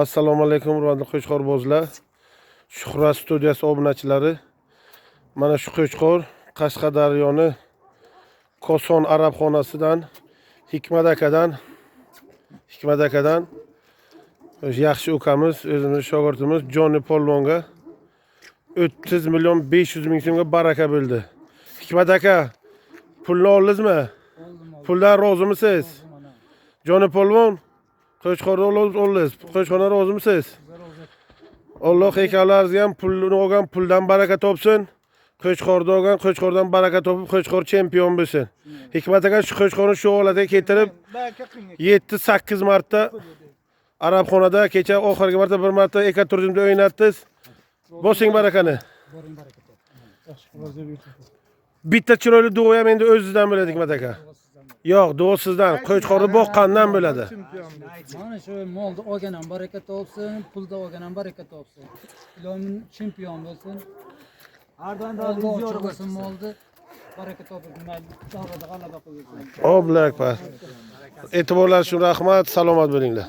Assalomu alaykum hurmatli qo'chqorbozlar. Shuhrat studiyasi obunachilari. Mana shu qo'chqor Qashqadaryoni Koson arabxonasidan Hikmat akadan yaxshi ukamiz, o'zimiz shogirdimiz Jonni Polvonga 30 million 500 ming so'mga baraka bo'ldi. Hikmat aka, pulni oldingizmi? Puldan rozimisiz? Jonni Polvon qo'chqorni oldingiz. Qo'chqordan rozimisiz? Alloh hekallaringizga ham pulni olgan puldan baraka topsin. Qo'chqorda olgan qo'chqordan baraka topib, qo'chqor chempion bo'lsin. Hikmat aka shu qo'chqorni shu holatga keltirib 7-8 marta arabxonada kecha oxirgi marta bir marta ekoturizmda o'ynatdingiz. Bosing barakani. Bitta chiroyli duo ham endi o'zingizdan bo'ladi Hikmat aka. Yo'q, duo sizdan. Qo'chqorni boqqandan bo'ladi. Mana shu molda olgan ham baraka topsin, pulda olgan ham baraka topsin. Iloyim chempion bo'lsin. Har doim ziyor bo'lsin molda. Baraka topib, davrada g'alaba qilsin. Oblak pa. E'tiborlar uchun rahmat, salomat bo'linglar.